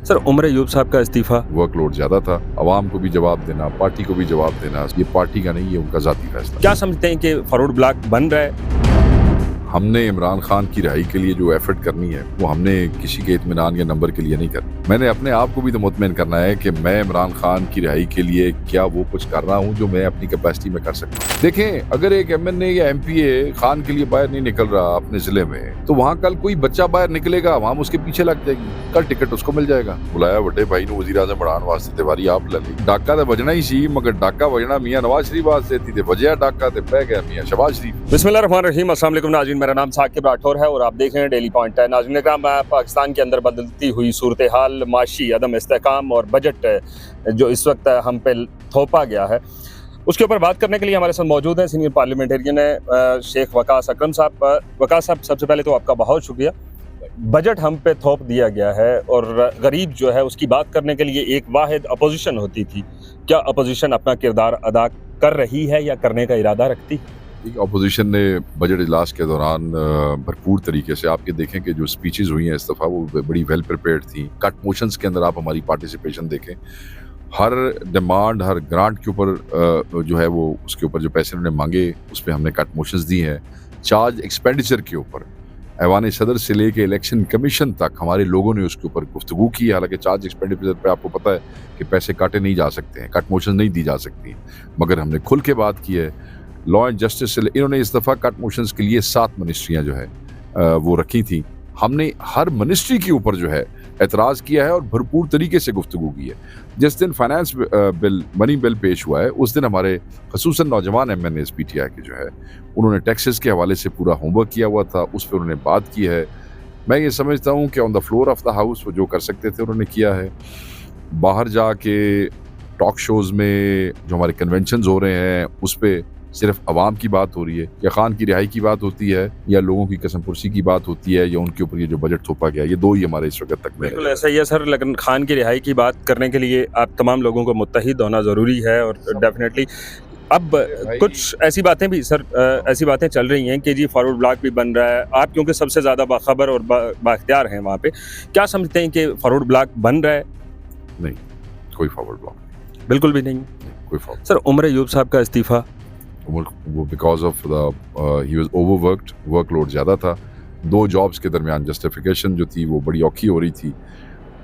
Sir Umar Ayub साहब का इस्तीफा। वर्कलोड ज़्यादा था, आवाम को भी जवाब देना, पार्टी को भी जवाब देना, ये पार्टी का नहीं, ये उनका ज़ाती फैसला। क्या समझते हैं कि फॉरवर्ड ब्लॉक बन रहा है? हमने इमरान खान की रिहाई के लिए जो एफर्ट करनी है वो हमने किसी के इत्मीनान या नंबर के लिए नहीं करनी। मैंने अपने आप को भी तो मुतमईन करना है कि मैं इमरान खान की रिहाई के लिए क्या वो कुछ कर रहा हूँ जो मैं अपनी कैपेसिटी में कर सकता हूँ। देखें, अगर एक MNA या MPA खान के लिए बाहर नहीं निकल रहा अपने जिले में, तो वहाँ कल कोई बच्चा बाहर निकलेगा, वहाँ उसके पीछे लग जाएगी, कल टिकट उसको मिल जाएगा। बुलाया बड़े भाई ने वज़ीर आज़म बढ़ाने वास्ते तिवारी आप ले ली, डाका तो बजना ही सी, मगर डाका बजना मियाँ नवाज शरीफ वास्ते थी, बजया डाका ते बह गया मियाँ शहबाज शरीफ। बिस्मिल्लाहिर्रहमानिर्रहीम, अस्सलाम वालेकुम नाज़रीन, मेरा नाम साकिब राठौर है और आप देख रहे हैं डेली पॉइंट है। नाज़रीन इकराम, पाकिस्तान के अंदर बदलती हुई सूरत हाल, माशी अदम इस्तेहकाम और बजट जो इस वक्त हम पे थोपा गया है, उसके ऊपर बात करने के लिए हमारे साथ मौजूद हैं सीनियर पार्लियामेंटेरियन है शेख वकास अकरम साहब। वकास साहब, सबसे पहले तो आपका बहुत शुक्रिया। बजट हम पे थोप दिया गया है और गरीब जो है उसकी बात करने के लिए एक वाहिद अपोजिशन होती थी। क्या अपोजिशन अपना किरदार अदा कर रही है या करने का इरादा रखती है? अपोजिशन ने बजट इजलास के दौरान भरपूर तरीके से, आपके देखें कि जो स्पीचेस हुई हैं इस दफ़ा वो बड़ी वेल प्रिपेयर्ड थी। कट मोशंस के अंदर आप हमारी पार्टिसिपेशन देखें, हर डिमांड, हर ग्रांट के ऊपर जो है वो उसके ऊपर जो पैसे उन्होंने मांगे उस पर हमने कट मोशंस दी हैं। चार्ज एक्सपेंडिचर के ऊपर ऐवान सदर से लेके इलेक्शन कमीशन तक हमारे लोगों ने उसके ऊपर गुफ्तगू की। हालांकि चार्ज एक्सपेंडिचर पे आपको पता है कि पैसे काटे नहीं जा सकते हैं, कट मोशन नहीं दी जा सकती, मगर हमने खुल के बात की है। लॉ एंड जस्टिस से इन्होंने इस दफ़ा कट मोशंस के लिए 7 मिनिस्ट्रियाँ जो है वो रखी थी। हमने हर मिनिस्ट्री के ऊपर जो है एतराज़ किया है और भरपूर तरीके से गुफ्तगू की है। जिस दिन फाइनेंस बिल, मनी बिल पेश हुआ है, उस दिन हमारे खसूसन नौजवान MNAs PTI के जो है उन्होंने टैक्सेस के हवाले से पूरा होमवर्क किया हुआ था, उस पर उन्होंने बात की है। मैं ये समझता हूँ कि on the floor of the house वो जो कर सकते थे उन्होंने किया है। बाहर जाके टॉक शोज़ में जो हमारे कन्वेंशंस हो रहे हैं उस पर सिर्फ अवाम की बात हो रही है, या खान की रिहाई की बात होती है, या लोगों की कसम पुरसी की बात होती है, या उनके ऊपर ये जो बजट थोपा गया, ये दो ही हमारे इस वक्त तक में। बिल्कुल ऐसा ही है सर, लेकिन खान की रिहाई की बात करने के लिए आप तमाम लोगों को मुत्तहिद होना ज़रूरी है और डेफिनेटली अब कुछ ऐसी बातें भी सर ऐसी बातें चल रही हैं कि जी फॉरवर्ड ब्लॉक भी बन रहा है। आप क्योंकि सबसे ज़्यादा बाखबर और बाख्तियार हैं वहाँ पे, क्या समझते हैं कि फॉरवर्ड ब्लॉक बन रहा है? नहीं, कोई फॉरवर्ड ब्लॉक बिल्कुल भी नहीं। कोई फॉरवर्ड। सर उमर अयूब साहब का इस्तीफा, वो because of he was overworked, workload ज़्यादा था, 2 जॉब्स के दरमियान जस्टिफिकेशन जो थी वो बड़ी औखी हो रही थी।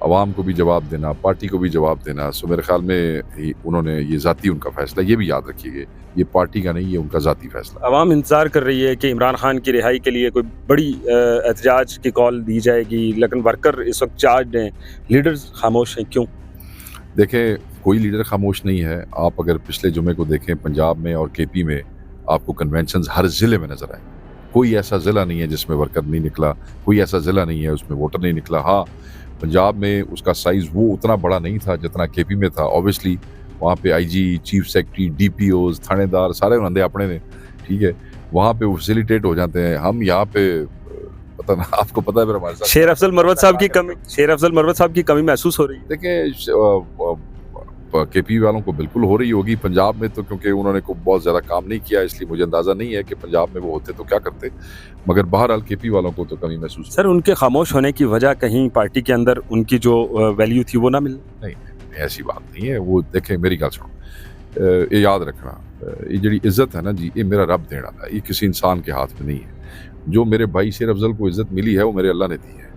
आवाम को भी जवाब देना, पार्टी को भी जवाब देना, सो मेरे ख्याल में उन्होंने ये ज़ाती उनका फैसला, ये भी याद रखिएगा, ये पार्टी का नहीं, ये उनका ज़ाती फैसला। आवाम इंतज़ार कर रही है कि इमरान खान की रिहाई के लिए कोई बड़ी एहतजाज की कॉल दी जाएगी, लेकिन वर्कर इस वक्त चार्ज हैं, लीडर्स खामोश हैं, क्यों? देखें, कोई लीडर खामोश नहीं है। आप अगर पिछले जुमे को देखें, पंजाब में और KP में आपको कन्वेंशंस हर ज़िले में नज़र आए। कोई ऐसा ज़िला नहीं है जिसमें वर्कर नहीं निकला, कोई ऐसा ज़िला नहीं है उसमें वोटर नहीं निकला। हाँ, पंजाब में उसका साइज़ वो उतना बड़ा नहीं था जितना KP में था। ऑब्वियसली वहाँ पे IG, चीफ सेक्रेटरी, DPOs, थानेदार सारे बंदे अपने ने, ठीक है, वहाँ पे फैसिलिटेट हो जाते हैं। हम यहाँ पे पता ना, आपको पता है फिर हमारे साथ शेर अफजल मरवत साहब की कमी महसूस हो रही है। देखिए, KP वालों को बिल्कुल हो रही होगी। पंजाब में तो क्योंकि उन्होंने को बहुत ज़्यादा काम नहीं किया, इसलिए मुझे अंदाज़ा नहीं है कि पंजाब में वो होते तो क्या करते, मगर बहरहाल KP वालों को तो कमी महसूस। सर उनके खामोश होने की वजह कहीं पार्टी के अंदर उनकी जो वैल्यू थी वो ना मिले? नहीं, ऐसी बात नहीं है। वो देखें, मेरी गल सुनो, ये याद रखना, ये जी इज्जत है ना जी, ये मेरा रब देना था, ये किसी इंसान के हाथ में नहीं है। जो मेरे भाई शेर अफजल को इज्जत मिली है वो मेरे अल्लाह ने दी है,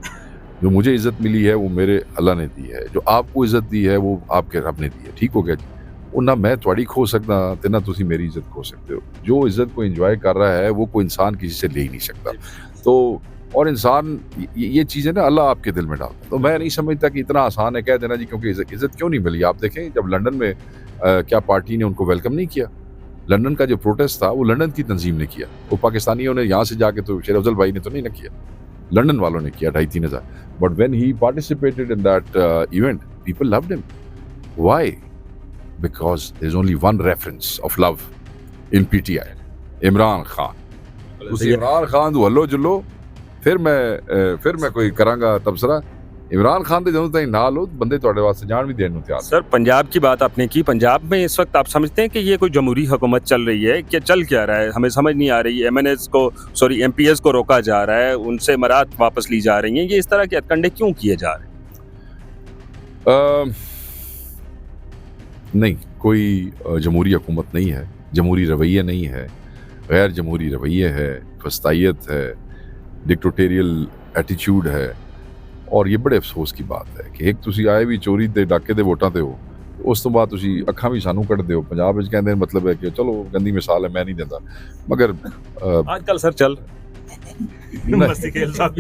जो मुझे इज्जत मिली है वो मेरे अल्लाह ने दी है, जो आपको इज्जत दी है वो आपके रब ने दी है। ठीक हो गया जी, वो ना मैं थोड़ी खो सकता ते ना तुसी मेरी इज्जत खो सकते हो। जो इज्जत को एंजॉय कर रहा है वो कोई इंसान किसी से ले ही नहीं सकता। तो और इंसान ये चीज़ें ना अल्लाह आपके दिल में डालता है। तो मैं नहीं समझता कि इतना आसान है कह देना जी क्योंकि इज्जत क्यों नहीं मिली। आप देखें, जब लंदन में क्या पार्टी ने उनको वेलकम नहीं किया? लंदन का जो प्रोटेस्ट था वो लंदन की तंजीम ने किया, वो पाकिस्तानियों ने यहाँ से जाके तो शेर अफजल भाई ने तो नहीं ना किया, लंदन वालों ने किया 2,500-3 हज़ार। But when he participated in that event, people loved him. Why? Because there is only one reference of love in PTI, Imran Khan. उस इमरान खान दो हल्लो जुल्लो, फिर मैं कोई करांगा तबसरा। इमरान खान दे ਜਦੋਂ ਤਾਈਂ ਨਾਲ ਹੋ ਬੰਦੇ ਤੁਹਾਡੇ ਵਾਸਤੇ ਜਾਨ ਵੀ ਦੇਣ ਨੂੰ ਤਿਆਰ। सर पंजाब की बात आपने की, पंजाब में इस वक्त आप समझते हैं कि ये कोई जमहूरी हुकूमत चल रही है कि चल क्या रहा है? हमें समझ नहीं आ रही। MPS को रोका जा रहा है, उनसे मराद वापस ली जा रही हैं, ये इस तरह के हथकंडे क्यों किए जा रहे हैं? नहीं, कोई जमहूरी हुकूमत नहीं है, जमहूरी रवैया नहीं है, गैर जमहूरी रवैया है, फस्तायत है, डिक्टेटोरियल एटीट्यूड है। और ये बड़े अफसोस की बात है कि एक तुसी आए भी चोरी दे डाके दे वोटां ते हो, उस तो बाद तुसी अखां भी सानू कढ़दे हो। पंजाब विच कहंदे मतलब है कि चलो गंदी मिसाल है, मैं नहीं देता, मगर आजकल सर चल नहीं, मस्ती खेल साहब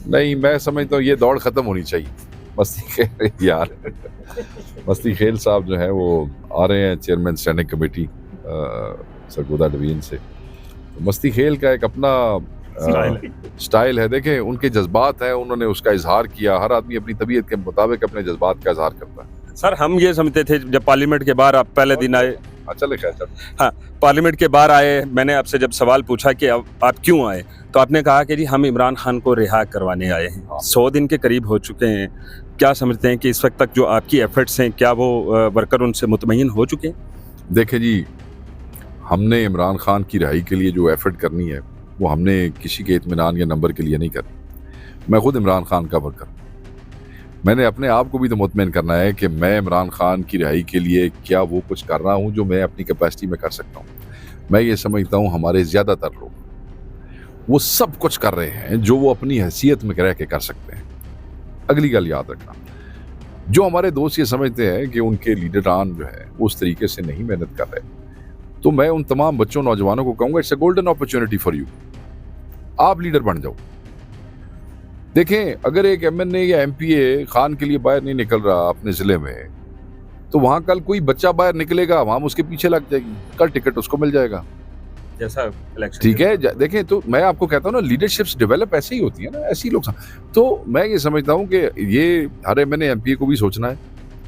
नहीं, मैं समझता हूँ ये दौड़ ख़त्म होनी चाहिए। मस्ती खेल यार, मस्ती खेल साहब जो है वो आ रहे हैं chairman standing committee Sargodha division से। तो मस्ती खेल का एक अपना स्टाइल है। देखें, उनके जज्बात हैं, उन्होंने उसका इजहार किया। हर आदमी अपनी तबीयत के मुताबिक अपने जज्बात का इजहार करता है। सर हम ये समझते थे जब पार्लियामेंट के बाहर आप पहले दिन आए, चले खैर चल। हाँ पार्लियामेंट के बाहर आए, मैंने आपसे जब सवाल पूछा कि आप क्यों आए, तो आपने कहा कि जी हम इमरान खान को रिहा करवाने आए हैं। 100 दिन के करीब हो चुके हैं, क्या समझते हैं कि इस वक्त तक जो आपकी एफर्ट्स हैं, क्या वो वर्कर उनसे मुतमईन हो चुके हैं? देखें जी, हमने इमरान खान की रिहाई के लिए जो एफर्ट करनी है वो हमने किसी के इत्मीनान या नंबर के लिए नहीं करनी। मैं खुद इमरान खान का वर्कर, मैंने अपने आप को भी तो मुतमईन करना है कि मैं इमरान खान की रिहाई के लिए क्या वो कुछ कर रहा हूँ जो मैं अपनी कैपेसिटी में कर सकता हूँ। मैं ये समझता हूँ हमारे ज़्यादातर लोग वो सब कुछ कर रहे हैं जो वो अपनी हैसियत में रह के कर सकते हैं। अगली गल याद रखना, जो हमारे दोस्त ये समझते हैं कि उनके लीडरान जो है उस तरीके से नहीं मेहनत कर रहे, तो मैं उन तमाम बच्चों नौजवानों को कहूँगा it's a golden opportunity for you, आप लीडर बन जाओ। देखें, अगर एक एमएनए या एमपीए खान के लिए बाहर नहीं निकल रहा अपने ज़िले में, तो वहाँ कल कोई बच्चा बाहर निकलेगा, वहाँ उसके पीछे लग जाएगी, कल टिकट उसको मिल जाएगा। जैसा इलेक्शन, ठीक है, देखें, तो मैं आपको कहता हूँ ना, लीडरशिप्स डेवलप ऐसे ही होती है ना, ऐसे ही लोग। तो मैं ये समझता हूँ कि ये हर एमएनए एमपीए को भी सोचना है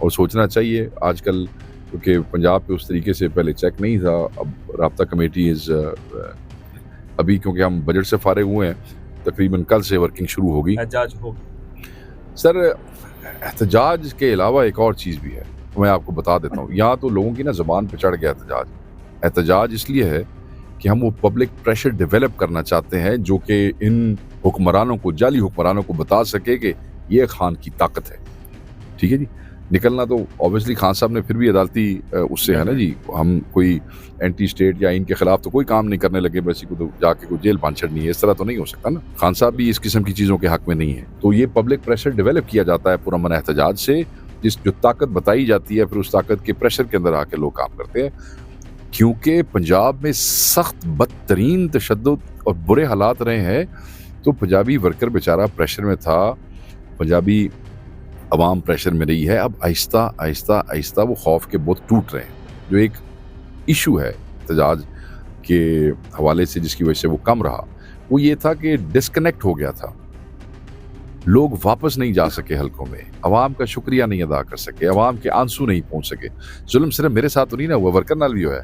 और सोचना चाहिए आजकल, क्योंकि पंजाब पे उस तरीके से पहले चेक नहीं था। अब राब्ता कमेटी अभी क्योंकि हम बजट से फारिग हुए हैं, तकरीबन कल से वर्किंग शुरू होगी। एहतजाज हो सर, एहतजाज के अलावा एक और चीज़ भी है, मैं आपको बता देता हूँ। यहाँ तो लोगों की ना ज़बान पे चढ़ गया एहतजाज इसलिए है कि हम वो पब्लिक प्रेशर डेवलप करना चाहते हैं जो कि इन हुक्मरानों को, जाली हुक्मरानों को बता सके कि ये खान की ताकत है। ठीक है जी, निकलना तो ऑब्वियसली खान साहब ने फिर भी अदालती उससे है ना जी, हम कोई एंटी स्टेट या इनके खिलाफ तो कोई काम नहीं करने लगे, बस को तो जाके कोई जेल बांध छड़नी है, इस तरह तो नहीं हो सकता ना। खान साहब भी इस किस्म की चीज़ों के हक में नहीं है। तो ये पब्लिक प्रेशर डेवलप किया जाता है पुरअमन एहतजाज से, जिस जो ताकत बताई जाती है, फिर उस ताकत के प्रेशर के अंदर आके लोग काम करते हैं। क्योंकि पंजाब में सख्त बदतरीन तशद्दुद और बुरे हालात रहे हैं, तो पंजाबी वर्कर बेचारा प्रेशर में था, पंजाबी अवाम प्रेशर में रही है। अब आहिस्ता आहिस्ता आहिस्ता वो खौफ के बहुत टूट रहे हैं। जो एक इशू है एहतजाज के हवाले से जिसकी वजह से वो कम रहा, वो ये था कि डिस्कनेक्ट हो गया था, लोग वापस नहीं जा सके हलकों में, अवाम का शुक्रिया नहीं अदा कर सके, अवाम के आंसू नहीं पहुंच सके। जुल्म सिर्फ मेरे साथ तो नहीं ना हुआ, वर्कर नाल भी होया।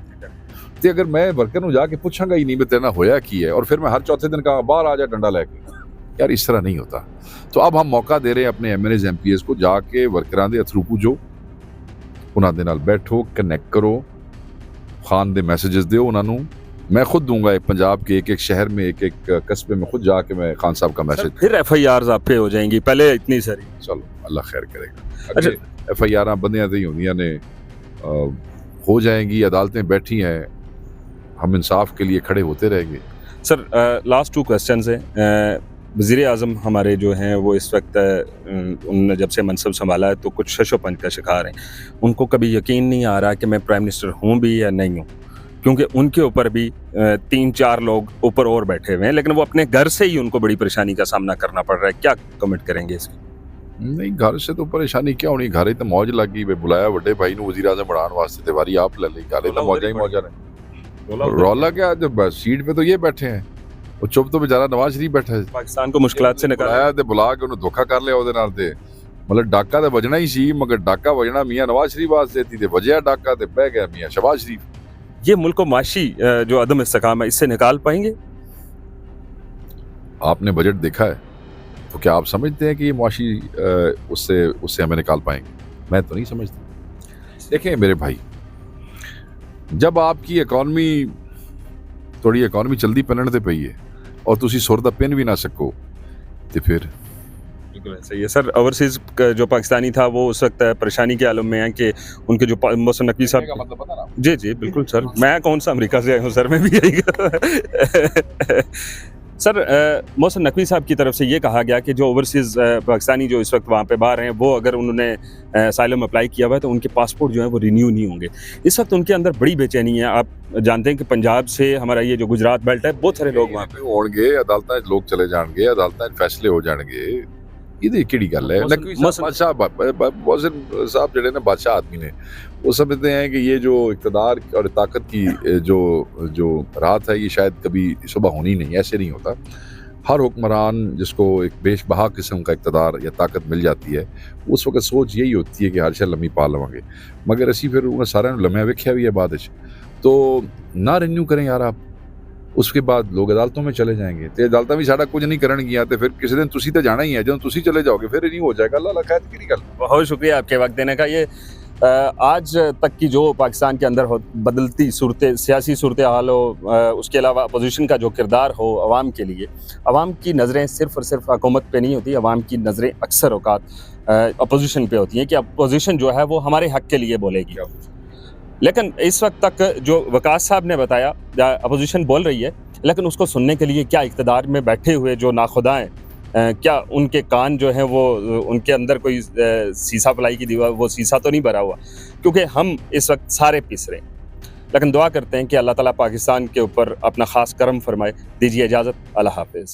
तो अगर मैं वर्कर नूं जाके पूछांगा ही नहीं मैं तेरे होया की है, और फिर मैं हर चौथे दिन कहा बाहर आ जा डंडा लेके, यार इस तरह नहीं होता। तो अब हम मौका दे रहे हैं अपने एमएनएज एमपीएस को, जाके वर्करां दे अथरू पूजो, उन्हां दे नाल बैठो, कनैक्ट करो, खान दे मैसेजेस दिओ उन्हां नूं। मैं खुद दूंगा पंजाब के एक एक शहर में, एक एक कस्बे में खुद जाके मैं खान साहब का मैसेज। फिर FIRs आप पे हो जाएंगी, पहले इतनी सारी। चलो अल्लाह खैर करेगा। अच्छा, FIR बंदियां दी होंदियां ने, हो जाएंगी, अदालतें बैठी हैं, हम इंसाफ के लिए खड़े होते रहेंगे। सर लास्ट 2 क्वेश्चंस हैं। वज़ीर आज़म हमारे जो हैं वो इस वक्त उन्होंने जब से मनसब संभाला है तो कुछ शशोपंज का शिकार हैं। उनको कभी यकीन नहीं आ रहा कि मैं प्राइम मिनिस्टर हूँ भी या नहीं हूँ, क्योंकि उनके ऊपर भी 3-4 लोग ऊपर और बैठे हुए हैं, लेकिन वो अपने घर से ही उनको बड़ी परेशानी का सामना करना पड़ रहा है। क्या कमेंट करेंगे इसकी? नहीं, घर से तो परेशानी क्या होनी, घर ही तो मौज लग गई। बुलाया बड़े भाई ने वज़ीर आज़म बनाने वास्ते, तिवारी आप ले ली, घर तो मौजा ही मौजा ने। रौला क्या, जब सीट पे तो ये बैठे हैं, वो चुप तो बेचारा नवाज शरीफ बैठा है। पाकिस्तान को मुश्किलात से निकाला ते बुला के उन्हें धोखा कर लिया, ਉਹਦੇ ਨਾਲ ਤੇ मतलब डाका तो बजना ही सी, मगर डाका बजना मियां नवाज शरीफ वास्ते थी, ते वजया डाका ते बह गया मियां शहबाज शरीफ। ये मुल्क को माशी जो अदम इस्तेकाम है, इससे निकाल पाएंगे? आपने बजट देखा है तो क्या आप समझते हैं कि ये मुआशी उससे हमें निकाल पाएंगे? मैं तो नहीं समझता। देखें मेरे भाई, जब आपकी इकॉनमी थोड़ी इकॉनमी चलती पलण ते पई है और तुसी सुर दा पिन भी ना सको, तो फिर बिल्कुल सही है सर। ओवरसीज़ जो पाकिस्तानी था वो उस वक्त परेशानी के आलम में है कि उनके जो मोहसिन नकवी कहने का साहब। मतलब पता ना जी जी बिल्कुल सर, मैं कौन सा अमेरिका से आया हूँ सर, मैं भी यही सर मोहसिन नकवी साहब की तरफ से ये कहा गया कि जो ओवरसीज़ पाकिस्तानी जो इस वक्त वहाँ पे बाहर हैं, वो अगर उन्होंने असाइलम अप्लाई किया हुआ है तो उनके पासपोर्ट जो है वो रिन्यू नहीं होंगे। इस वक्त उनके अंदर बड़ी बेचैनी है। आप जानते हैं कि पंजाब से हमारा ये जो गुजरात बेल्ट है, बहुत सारे लोग वहाँ पे। होणगे अदालतां 'ਚ लोग चले जाणगे अदालतां 'ਚ फैसले हो जाणगे ਇਹਦੀ ਕਿਹੜੀ ਗੱਲ ਹੈ मौसम- नकवी मौसम- साहब बादशाह मोहसिन साहब ਜਿਹੜੇ ਨੇ बादशाह आदमी ने वो समझते हैं कि ये जो इक़्तिदार और ताकत की जो रात है ये शायद कभी सुबह होनी नहीं, ऐसे नहीं होता। हर हुक्मरान जिसको एक बेशबहा किस्म का इक़्तिदार या ताकत मिल जाती है, उस वक्त सोच यही होती है कि हर शै लम्मी पा लवांगे, मगर असी फिर उन्हें सारे लम्हा वेख्या भी है बाद च। तो ना रिन्यू करें यार आप, उसके बाद लोग अदालतों में चले जाएंगे तो अदालतां भी साड़ा कुछ नहीं करनगियां तो फिर किसी दिन तुसी तो जाना ही है, जब तुसी चले जाओगे फिर रिन्यू हो जाएगा। अल्लाह खैर की गल। बहुत शुक्रिया आपके वक्त देने का। ये आज तक की जो पाकिस्तान के अंदर हो बदलती सियासी सूरत हाल हो, उसके अलावा अपोजिशन का जो किरदार हो अवाम के लिए, अवाम की नज़रें सिर्फ़ और सिर्फ हुकूमत पे नहीं होती, अवाम की नज़रें अक्सर औकात अपोजिशन पे होती हैं कि अपोजिशन जो है वो हमारे हक़ के लिए बोलेगी। लेकिन इस वक्त तक जो वकास साहब ने बताया, अपोजिशन बोल रही है, लेकिन उसको सुनने के लिए क्या इक़्तिदार में बैठे हुए जो नाखुदा हैं, क्या उनके कान जो हैं वो उनके अंदर कोई सीसा पलाई की दीवार, वो सीसा तो नहीं भरा हुआ, क्योंकि हम इस वक्त सारे पिस रहे हैं। लेकिन दुआ करते हैं कि अल्लाह ताला पाकिस्तान के ऊपर अपना ख़ास करम फरमाए। दीजिए इजाज़त, अल्लाह हाफ़िज़।